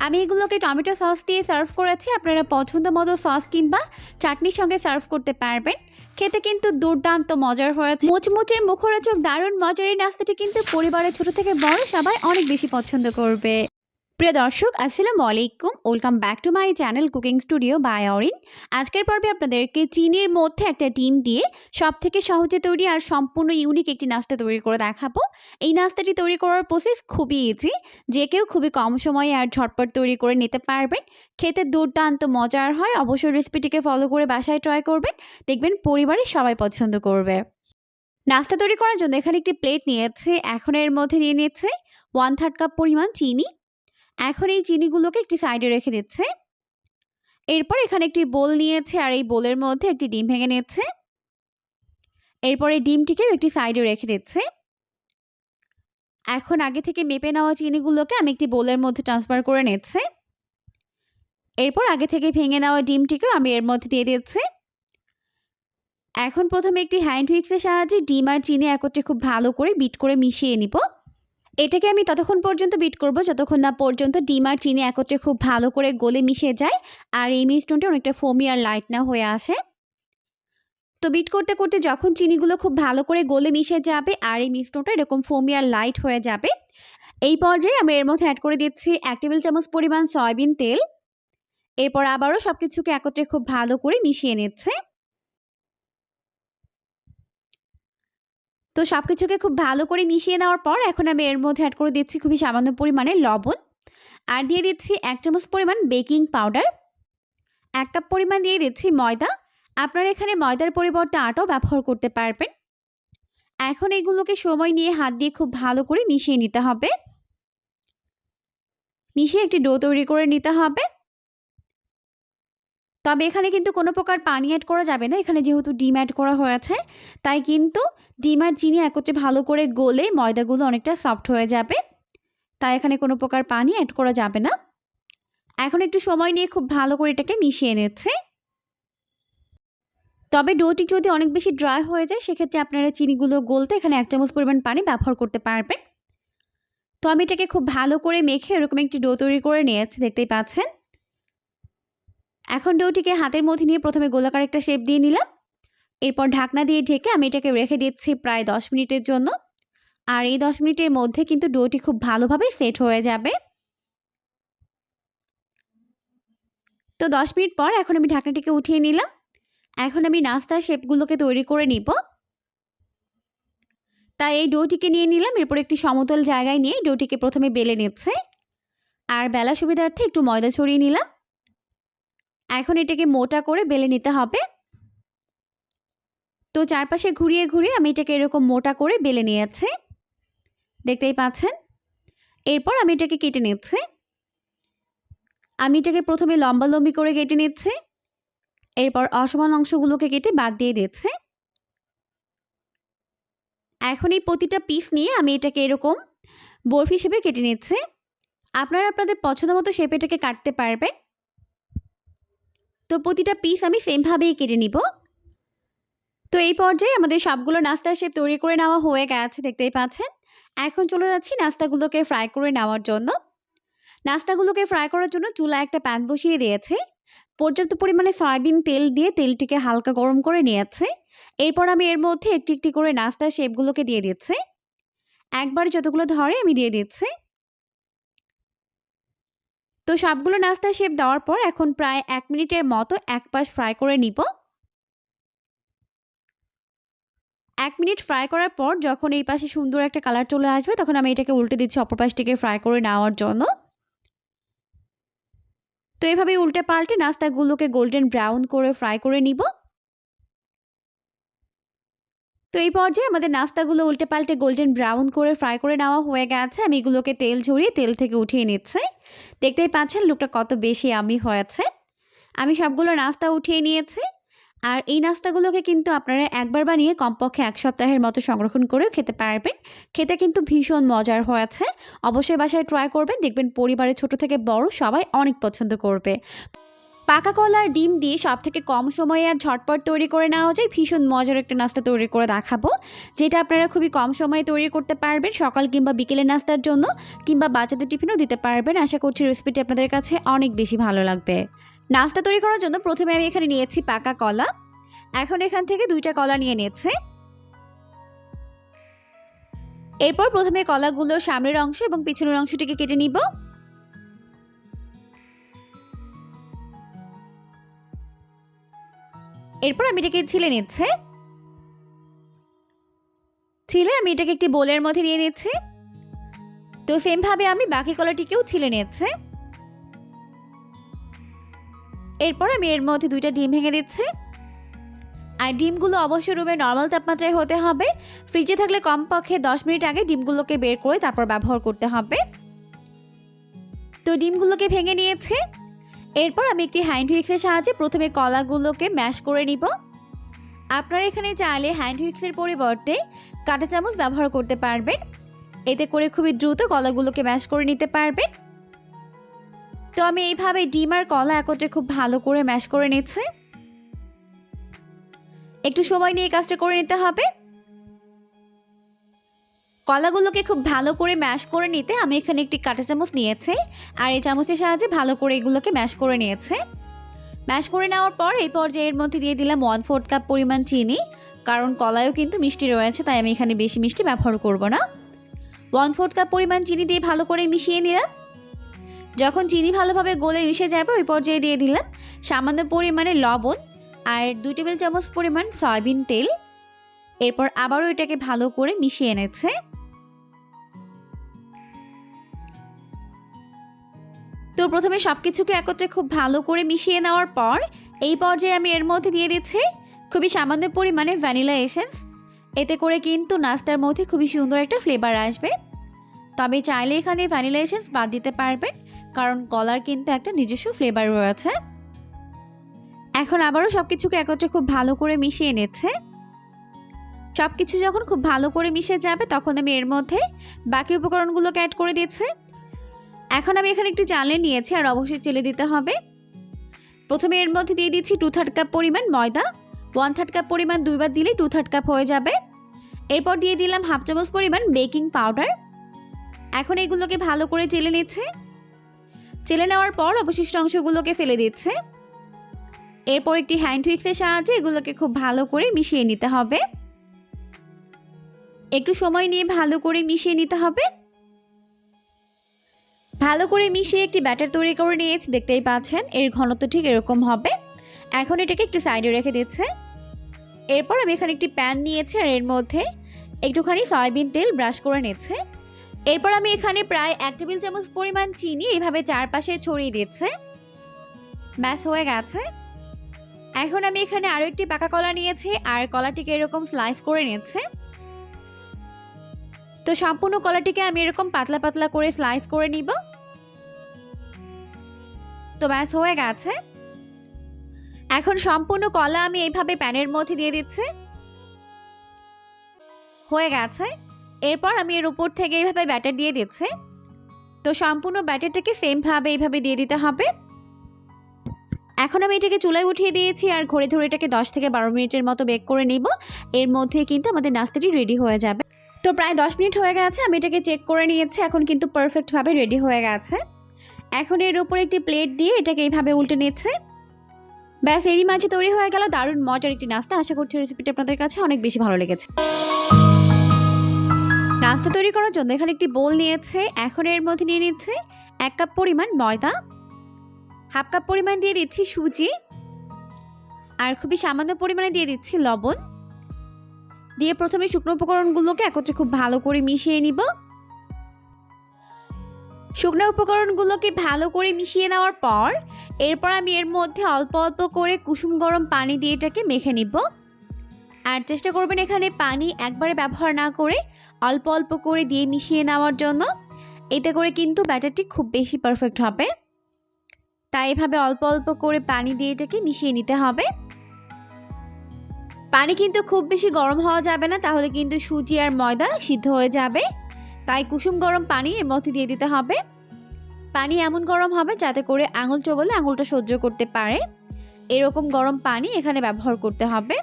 আমি এগুলোকে টমেটো সস দিয়ে সার্ভ করেছি। আপনারা পছন্দ মতো সস কিংবা চাটনির সঙ্গে সার্ভ করতে পারবেন। খেতে কিন্তু দুর্দান্ত মজার হয়েছে। মুচমুচে মুখরোচক দারুণ মজার এই নাস্তাটি কিন্তু পরিবারের ছোট থেকে বড় সবাই অনেক বেশি পছন্দ করবে। প্রিয় দর্শক, আসসালামু আলাইকুম, welcome back to my channel cooking studio by Arin. আজকের পর্বে আপনাদেরকে চিনির মধ্যে একটা ডিম দিয়ে সবথেকে সহজে তৈরি আর সম্পূর্ণ ইউনিক একটি নাস্তা তৈরি করে দেখাবো। এই নাস্তাটি তৈরি করার প্রসেস খুবই ইজি, যে কেউ খুবই কম সময়ে আর ঝটপট তৈরি করে নিতে পারবেন। খেতে দুর্দান্ত মজার হয়। অবশ্যই রেসিপিটিকে ফলো করে বাসায় ট্রাই করবেন, দেখবেন পরিবারের সবাই পছন্দ করবে। নাস্তা তৈরি করার জন্য এখানে একটি প্লেট নিয়েছে। এখন এর মধ্যে নিয়ে নিচ্ছে 1/3 কাপ পরিমাণ চিনি। এখন এই চিনিগুলোকে একটি সাইডে রেখে দিচ্ছে। এরপর এখানে একটি বোল নিয়েছে আর এই বোলের মধ্যে একটি ডিম ভেঙে নিচ্ছে। এরপর এই ডিমটিকেও একটি সাইডে রেখে দিচ্ছে। এখন আগে থেকে মেপে নেওয়া চিনিগুলোকে আমি একটি বোলের মধ্যে ট্রান্সফার করে নিচ্ছে। এরপর আগে থেকে ভেঙে নেওয়া ডিমটিকেও আমি এর মধ্যে দিয়ে দিচ্ছি। এখন প্রথমে একটি হ্যান্ড হুইক্সের সাহায্যে ডিম আর চিনি একত্রে খুব ভালো করে বিট করে মিশিয়ে নিব। এটাকে আমি ততক্ষণ পর্যন্ত বিট করব যতক্ষণ না পর্যন্ত ডিম আর চিনি একত্রে খুব ভালো করে গলে মিশে যায় আর এই মিশ্রণটা অনেকটা ফোমি আর লাইট না হয়ে আসে। তো বিট করতে করতে যখন চিনিগুলো খুব ভালো করে গলে মিশে যাবে আর এই মিশ্রণটা এরকম ফোমি আর লাইট হয়ে যাবে, এই পর্যায়ে আমি এর মধ্যে অ্যাড করে দিচ্ছি 1 টেবিল চামচ পরিমাণ সয়াবিন তেল। এরপর আবারও সব কিছুকে একত্রে খুব ভালো করে মিশিয়ে নিচ্ছে। তো সব কিছুকে খুব ভালো করে মিশিয়ে নেওয়ার পর এখন আমি এর মধ্যে অ্যাড করে দিচ্ছি খুবই সামান্য পরিমাণে লবণ আর দিয়ে দিচ্ছি 1 চামচ পরিমাণ বেকিং পাউডার। 1 কাপ পরিমাণ দিয়ে দিচ্ছি ময়দা। আপনারা এখানে ময়দার পরিবর্তে আটাও ব্যবহার করতে পারবেন। এখন এগুলোকে সময় নিয়ে হাত দিয়ে খুব ভালো করে মিশিয়ে নিতে হবে। মিশিয়ে একটি ডো তৈরি করে নিতে হবে। তবে এখানে কিন্তু কোনো প্রকার পানি অ্যাড করা যাবে না। এখানে যেহেতু ডিম অ্যাড করা হয়েছে তাই কিন্তু ডিম আর চিনি একত্রে ভালো করে গলে ময়দাগুলো অনেকটা সফট হয়ে যাবে, তাই এখানে কোনো প্রকার পানি অ্যাড করা যাবে না। এখন একটু সময় নিয়ে খুব ভালো করে এটাকে মিশিয়ে নিচ্ছে। তবে ডোটি যদি অনেক বেশি ড্রাই হয়ে যায় সেক্ষেত্রে আপনারা চিনিগুলো গলতে এখানে 1 চামচ পরিমাণ পানি ব্যবহার করতে পারবেন। তো আমি এটাকে খুব ভালো করে মেখে এরকম একটি ডো তৈরি করে নিয়েছি, দেখতেই পাচ্ছেন। এখন ডোটিকে হাতের মধ্যে নিয়ে প্রথমে গোলাকার একটা শেপ দিয়ে নিলাম। এরপর ঢাকনা দিয়ে ঢেকে আমি এটাকে রেখে দিচ্ছি প্রায় 10 মিনিটের জন্য। আর এই 10 মিনিটের মধ্যে কিন্তু ডোটি খুব ভালোভাবে সেট হয়ে যাবে। তো 10 মিনিট পর এখন আমি ঢাকনাটিকে উঠিয়ে নিলাম। এখন আমি নাস্তার শেপগুলোকে তৈরি করে নিব। তাই এই ডোটিকে নিয়ে নিলাম। এরপর একটি সমতল জায়গায় নিয়ে ডোটিকে প্রথমে বেলে নিচ্ছে আর বেলা সুবিধার্থে একটু ময়দা ছড়িয়ে নিলাম। এখন এটাকে মোটা করে বেলে নিতে হবে। তো চারপাশে ঘুরিয়ে ঘুরিয়ে আমি এটাকে এরকম মোটা করে বেলে নিয়েছি, দেখতেই পাচ্ছেন। এরপর আমি এটাকে কেটে নিচ্ছি। আমি এটাকে প্রথমে লম্বালম্বি করে কেটে নিচ্ছি। এরপর অসমান অংশগুলোকে কেটে বাদ দিয়ে দিচ্ছি। এখন এই প্রতিটা পিস নিয়ে আমি এটাকে এরকম বরফি শেপে কেটে নিচ্ছি। আপনারা আপনাদের পছন্দ মতো শেপে এটাকে কাটতে পারবেন। তো প্রতিটা পিস আমি সেমভাবেই কেটে নিব। তো এই পর্যায়ে আমাদের সবগুলো নাস্তার শেপ তৈরি করে নেওয়া হয়ে গেছে, দেখতেই পাচ্ছেন। এখন চলে যাচ্ছি নাস্তাগুলোকে ফ্রাই করে নেওয়ার জন্য। নাস্তাগুলোকে ফ্রাই করার জন্য চুলায় একটা প্যান বসিয়ে দিয়েছে। পর্যাপ্ত পরিমাণে সয়াবিন তেল দিয়ে তেলটিকে হালকা গরম করে নিয়েছে। এরপর আমি এর মধ্যে একটি একটি করে নাস্তার শেপগুলোকে দিয়ে দিচ্ছি। একবারে যতগুলো ধরে আমি দিয়ে দিচ্ছি। তো সবগুলো নাস্তার শেপ দেওয়ার পর এখন প্রায় 1 মিনিটের মতো এক পাশ ফ্রাই করে নিব। 1 মিনিট ফ্রাই করার পর যখন এই পাশে সুন্দর একটা কালার চলে আসবে তখন আমি এটাকে উল্টে দিচ্ছি অপর পাশটিকে ফ্রাই করে নেওয়ার জন্য। তো এভাবে উল্টে পাল্টে নাস্তাগুলোকে গোল্ডেন ব্রাউন করে ফ্রাই করে নিব। তো এই পর্যায়ে আমাদের নাস্তাগুলো উল্টে পাল্টে গোল্ডেন ব্রাউন করে ফ্রাই করে নেওয়া হয়ে গেছে। আমি এগুলোকে তেল ঝরিয়ে তেল থেকে উঠিয়ে নিচ্ছি। দেখতেই পাচ্ছেন লুকটা কত বেশি ইয়াম্মি হয়েছে। আমি সবগুলো নাস্তা উঠিয়ে নিয়েছি। আর এই নাস্তাগুলোকে কিন্তু আপনারা একবার বানিয়ে কমপক্ষে 1 সপ্তাহের মতো সংরক্ষণ করেও খেতে পারবেন। খেতে কিন্তু ভীষণ মজার হয়েছে। অবশ্যই বাসায় ট্রাই করবেন, দেখবেন পরিবারের ছোট থেকে বড় সবাই অনেক পছন্দ করবে। পাকা কলা আর ডিম দিয়ে সবথেকে কম সময়ে আর ঝটপট তৈরি করে নেওয়া যায় ভীষণ মজার একটা নাস্তা তৈরি করে দেখাবো, যেটা আপনারা খুবই কম সময়ে তৈরি করতে পারবেন সকাল কিংবা বিকেলের নাস্তার জন্য, কিংবা বাচ্চাদের টিফিনও দিতে পারবেন। আশা করছি রেসিপিটি আপনাদের কাছে অনেক বেশি ভালো লাগবে। নাস্তা তৈরি করার জন্য প্রথমে আমি এখানে নিয়েছি পাকা কলা। এখন এখান থেকে 2টা কলা নিয়ে নিয়েছে। এরপর প্রথমে কলাগুলোর সামনের অংশ এবং পিছনের অংশটিকে কেটে নিব। এরপর আমি এটাকে ছিলে নিচ্ছে। ছিলে আমি এটাকে একটি বোলের মধ্যে নিয়ে নিচ্ছি। তো সেম ভাবে আমি বাকি কলাটিকেও ছিলে নিচ্ছে। এরপর আমি এর মধ্যে 2টা ডিম ভেঙে দিচ্ছি। আর ডিমগুলো অবশ্যই রুমে নর্মাল তাপমাত্রায় হতে হবে। ফ্রিজে থাকলে কমপক্ষে 10 মিনিট আগে ডিমগুলোকে বের করে তারপর ব্যবহার করতে হবে। তো ডিমগুলোকে ভেঙে নিয়েছি। এরপর আমি একটি হ্যান্ড হুইক্সের সাহায্যে প্রথমে কলাগুলোকে ম্যাশ করে নিব। আপনারা এখানে চাইলে হ্যান্ড হুইক্সের পরিবর্তে কাঁটা চামচ ব্যবহার করতে পারবেন। এতে করে খুবই দ্রুত কলাগুলোকে ম্যাশ করে নিতে পারবেন। তো আমি এইভাবে ডিম আর কলা একত্রে খুব ভালো করে ম্যাশ করে নিচ্ছি। একটু সময় নিয়ে কাজটা করে নিতে হবে। কলাগুলোকে খুব ভালো করে ম্যাশ করে নিতে আমি এখানে একটি কাঁটা চামচ নিয়েছি, আর এই চামচের সাহায্যে ভালো করে এগুলোকে ম্যাশ করে নিয়েছে। ম্যাশ করে নেওয়ার পর এই পর্যায়ের মধ্যে দিয়ে দিলাম 1/4 কাপ পরিমাণ চিনি, কারণ কলায়ও কিন্তু মিষ্টি রয়েছে, তাই আমি এখানে বেশি মিষ্টি ব্যবহার করব না। 1/4 কাপ পরিমাণ চিনি দিয়ে ভালো করে মিশিয়ে নিলাম। যখন চিনি ভালোভাবে গলে মিশে যাবে ওই পর্যায়ে দিয়ে দিলাম সামান্য পরিমাণে লবণ আর 2 টেবিল চামচ পরিমাণ সয়াবিন তেল। এরপর আবারও এটাকে ভালো করে মিশিয়ে নিচ্ছে। তো প্রথমে সবকিছুকে একত্রে খুব ভালো করে মিশিয়ে নেওয়ার পর এই পর্যায়ে আমি এর মধ্যে দিয়ে দিচ্ছি খুবই সামান্য পরিমাণে ভ্যানিলা এসেন্স। এতে করে কিন্তু নাস্তার মধ্যে খুবই সুন্দর একটা ফ্লেভার আসবে। তবে চাইলে এখানে ভ্যানিলা এসেন্স বাদ দিতে পারবেন, কারণ কলার কিন্তু একটা নিজস্ব ফ্লেভার রয়েছে। এখন আবারও সবকিছুকে একত্রে খুব ভালো করে মিশিয়ে নিচ্ছে। সবকিছু যখন খুব ভালো করে মিশে যাবে তখন আমি এর মধ্যে বাকি উপকরণগুলোকে অ্যাড করে দিচ্ছি। এখন আমি এখানে একটি চালনি নিয়েছি, আর অবশ্যই চেলে দিতে হবে। প্রথমে এর মধ্যে দিয়ে দিচ্ছি 2/3 কাপ পরিমাণ ময়দা। 1/3 কাপ পরিমাণ 2 বার দিলেই 2/3 কাপ হয়ে যাবে। এরপর দিয়ে দিলাম 1/2 চামচ পরিমাণ বেকিং পাউডার। এখন এগুলোকে ভালো করে চেলে নিচ্ছে। চেলে নেওয়ার পর অবশিষ্ট অংশগুলোকে ফেলে দিচ্ছে। এরপর একটি হ্যান্ড হুইক্সের সাহায্যে এগুলোকে খুব ভালো করে মিশিয়ে নিতে হবে। একটু সময় নিয়ে ভালো করে মিশিয়ে নিতে হবে। ভালো করে মিশিয়ে একটি ব্যাটার তৈরি করে নিয়েছি, দেখতেই পাচ্ছেন এর ঘনত্ব ঠিক এরকম হবে। এখন এটাকে একটু সাইডে রেখে দিচ্ছে। এরপর আমি এখানে একটি প্যান নিয়েছি, আর এর মধ্যে একটুখানি সয়াবিন তেল ব্রাশ করে নিচ্ছে। এরপর আমি এখানে প্রায় 1 টেবিল চামচ পরিমাণ চিনি এইভাবে চারপাশে ছড়িয়ে দিচ্ছে। ব্যাস হয়ে গেছে। এখন আমি এখানে আরও একটি পাকা কলা নিয়েছি, আর কলাটিকে এরকম স্লাইস করে নিচ্ছে। তো সম্পূর্ণ কলাটিকে আমি এরকম পাতলা পাতলা করে স্লাইস করে নিব। তো ব্যাস হয়ে গেছে। এখন সম্পূর্ণ কলা আমি এইভাবে প্যানের মধ্যে দিয়ে দিচ্ছি। হয়ে গেছে। এরপর আমি এর উপর থেকে এইভাবে ব্যাটার দিয়ে দিচ্ছি। তো সম্পূর্ণ ব্যাটারটাকে সেম ভাবে এইভাবে দিয়ে দিতে হবে। এখন আমি এটাকে চুলায় উঠিয়ে দিয়েছি, আর ঘড়ি ধরে এটাকে 10 থেকে 12 মিনিটের মতো বেক করে নিব। এর মধ্যে কিন্তু আমাদের নাস্তাটি রেডি হয়ে যাবে। তো প্রায় 10 মিনিট হয়ে গেছে, আমি এটাকে চেক করে নিয়েছি। এখন কিন্তু পারফেক্টভাবে রেডি হয়ে গেছে। এখন এর উপরে একটি প্লেট দিয়ে এটাকে এইভাবে উল্টে নিচ্ছে। ব্যাস এরই মাঝে তৈরি হয়ে গেল দারুণ মজার একটি নাস্তা। আশা করছি রেসিপিটা আপনাদের কাছে অনেক বেশি ভালো লেগেছে। নাস্তা তৈরি করার জন্য এখানে একটি বোল নিয়েছে। এখন এর মধ্যে নিয়ে নিচ্ছে 1 কাপ পরিমাণ ময়দা, 1/2 কাপ পরিমাণ দিয়ে দিচ্ছি সুজি, আর খুবই সামান্য পরিমাণে দিয়ে দিচ্ছি লবণ। দিয়ে প্রথমে শুকনো উপকরণগুলোকে একত্রে খুব ভালো করে মিশিয়ে নিব। শুকনো উপকরণগুলোকে ভালো করে মিশিয়ে নেওয়ার পর এরপর আমি এর মধ্যে অল্প অল্প করে কুসুম গরম পানি দিয়ে এটাকে মেখে নিব। আর চেষ্টা করবেন এখানে পানি একবারে ব্যবহার না করে অল্প অল্প করে দিয়ে মিশিয়ে নেওয়ার জন্য। এতে করে কিন্তু ব্যাটারটি খুব বেশি পারফেক্ট হবে। তাই এভাবে অল্প অল্প করে পানি দিয়ে এটাকে মিশিয়ে নিতে হবে। পানি কিন্তু খুব বেশি গরম হওয়া যাবে না, তাহলে কিন্তু সুজি আর ময়দা সিদ্ধ হয়ে যাবে। তাই কুসুম গরম পানি এর মধ্যে দিয়ে দিতে হবে। পানি এমন গরম হবে যাতে করে আঙুল চোবালে আঙুলটা সহ্য করতে পারে, এরকম গরম পানি এখানে ব্যবহার করতে হবে।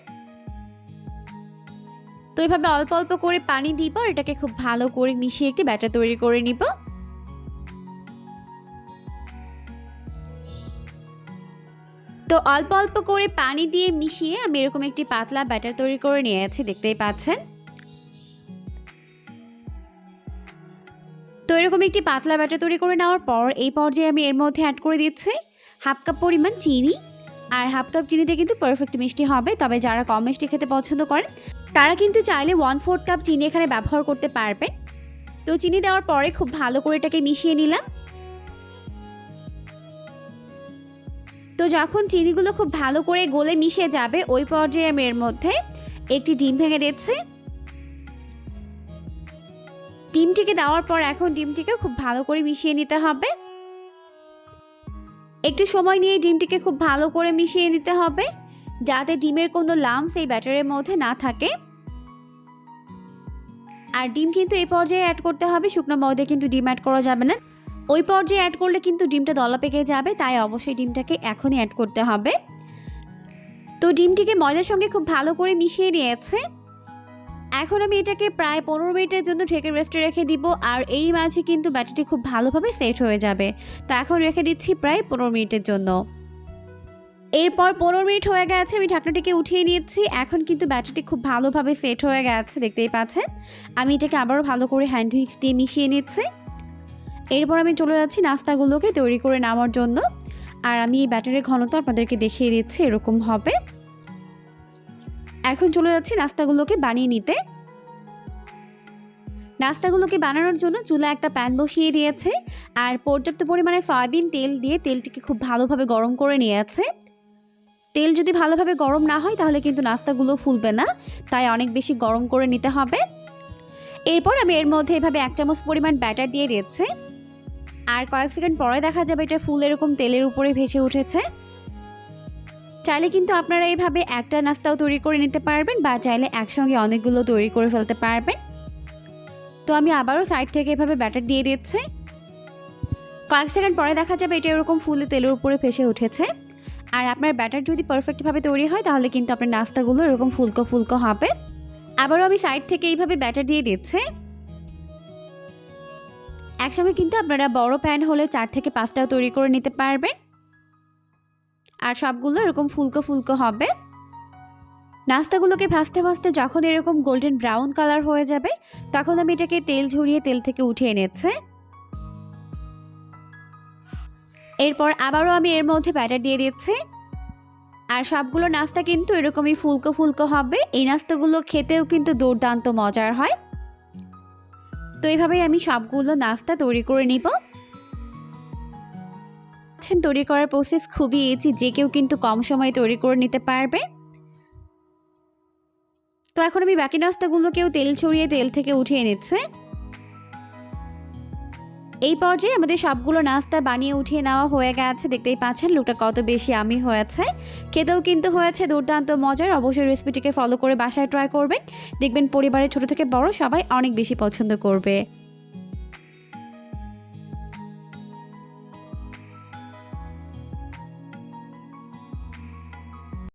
তো এইভাবে অল্প অল্প করে পানি দিব, এটাকে খুব ভালো করে মিশিয়ে একটি ব্যাটার তৈরি করে নিব। তো অল্প অল্প করে পানি দিয়ে মিশিয়ে আমি এরকম একটি পাতলা ব্যাটার তৈরি করে নিয়েছি, দেখতেই পাচ্ছেন। তো এরকম একটি পাতলা ব্যাটার তৈরি করে নেওয়ার পর এই পর্যায়ে আমি এর মধ্যে অ্যাড করে দিচ্ছি 1/2 কাপ পরিমাণ চিনি। আর 1/2 কাপ চিনিতে কিন্তু পারফেক্ট মিষ্টি হবে, তবে যারা কম মিষ্টি খেতে পছন্দ করেন তারা কিন্তু চাইলে 1/4 কাপ চিনি এখানে ব্যবহার করতে পারবেন। তো চিনি দেওয়ার পরে খুব ভালো করে এটাকে মিশিয়ে নিলাম। তো যখন চিনিগুলো খুব ভালো করে গলে মিশে যাবে ওই পর্যায়ে আমি এর মধ্যে একটি ডিম ভেঙে দিচ্ছি। ডিমটিকে দেওয়ার পর এখন ডিমটিকে খুব ভালো করে মিশিয়ে নিতে হবে। একটু সময় নিয়ে ডিমটিকে খুব ভালো করে মিশিয়ে নিতে হবে যাতে ডিমের কোনো লাম্পস এই ব্যাটারের মধ্যে না থাকে। আর ডিম কিন্তু এই পর্যায়ে অ্যাড করতে হবে, শুকনো ময়দায় কিন্তু ডিম অ্যাড করা যাবে না। ওই পর্যায়ে অ্যাড করলে কিন্তু ডিমটা দলা পেকে যাবে, তাই অবশ্যই ডিমটাকে এখনই অ্যাড করতে হবে। তো ডিমটিকে ময়দার সঙ্গে খুব ভালো করে মিশিয়ে নিয়েছে। এখন আমি এটাকে প্রায় 15 মিনিটের জন্য ঢেকে রেস্টে রেখে দিব, আর এরই মাঝে কিন্তু ব্যাটারটি খুব ভালোভাবে সেট হয়ে যাবে। তো এখন রেখে দিচ্ছি প্রায় 15 মিনিটের জন্য। এরপর 15 মিনিট হয়ে গেছে, আমি ঢাকনাটিকে উঠিয়ে নিয়েছি। এখন কিন্তু ব্যাটারটি খুব ভালোভাবে সেট হয়ে গেছে, দেখতেই পাচ্ছেন। আমি এটাকে আবারও ভালো করে হ্যান্ড হুইক্স দিয়ে মিশিয়ে নিচ্ছি। এরপর আমি চলে যাচ্ছি নাস্তাগুলোকে তৈরি করে নেওয়ার জন্য। আর আমি এই ব্যাটারের ঘনত্ব আপনাদেরকে দেখিয়ে দিচ্ছি, এরকম হবে। এখন চলে যাচ্ছি নাস্তাগুলোকে বানিয়ে নিতে। নাস্তাগুলোকে বানানোর জন্য চুলায় একটা প্যান বসিয়ে দিয়েছে আর পর্যাপ্ত পরিমাণে সয়াবিন তেল দিয়ে তেলটিকে খুব ভালোভাবে গরম করে নিয়েছে। তেল যদি ভালোভাবে গরম না হয় তাহলে কিন্তু নাস্তাগুলো ফুলবে না, তাই অনেক বেশি গরম করে নিতে হবে। এরপর আমি এর মধ্যে এভাবে 1 চামচ পরিমাণ ব্যাটার দিয়ে দিচ্ছি। আর কয়েক সেকেন্ড পরে দেখা যাবে এটা ফুল এরকম তেলের উপরে ভেসে উঠেছে। চাইলে কিন্তু আপনারা এইভাবে একটা নাস্তাও তৈরি করে নিতে পারবেন, বা চাইলে একসঙ্গে অনেকগুলো তৈরি করে ফেলতে পারবেন। তো আমি আবারও সাইড থেকে এভাবে ব্যাটার দিয়ে দিচ্ছি। কয়েক সেকেন্ড পরে দেখা যাবে এটা এরকম ফুলে তেলের উপরে ভেসে উঠেছে। আর আপনার ব্যাটার যদি পারফেক্টভাবে তৈরি হয় তাহলে কিন্তু আপনার নাস্তাগুলো এরকম ফুলকো ফুলকো হবে। আবারও আমি সাইড থেকে এইভাবে ব্যাটার দিয়ে দিচ্ছি। একসঙ্গে কিন্তু আপনারা বড় প্যান হলে 4 থেকে 5টাও তৈরি করে নিতে পারবেন। আর সবগুলো এরকম ফুলকো ফুলকো হবে। নাস্তাগুলোকে ভাজতে ভাজতে যখন এরকম গোল্ডেন ব্রাউন কালার হয়ে যাবে তখন আমি এটাকে তেল ঝরিয়ে তেল থেকে উঠিয়ে নিচ্ছি। এরপর আবারও আমি এর মধ্যে ব্যাটার দিয়ে দিচ্ছি। আর সবগুলো নাস্তা কিন্তু এরকমই ফুলকো ফুলকো হবে। এই নাস্তাগুলো খেতেও কিন্তু দুর্দান্ত মজার হয়। তো এইভাবেই আমি সবগুলো নাস্তা তৈরি করে নিব। তৈরি করার প্রসেস খুবই ইজি, যে কেউ কিন্তু কম সময়ে তৈরি করে নিতে পারবে। তো এখন আমি বাকি নাস্তাগুলোকেও তেল ছড়িয়ে তেল থেকে উঠিয়ে নিচ্ছি। এই পর্যায়ে আমাদের সবগুলো নাস্তা বানিয়ে উঠিয়ে নেওয়া হয়ে গেছে, দেখতেই পাচ্ছেন লুকটা কত বেশি আমি হয়েছে। খেতেও কিন্তু হয়েছে দুর্দান্ত মজার। অবশ্যই রেসিপিটিকে ফলো করে বাসায় ট্রাই করবেন, দেখবেন পরিবারের ছোট থেকে বড় সবাই অনেক বেশি পছন্দ করবে।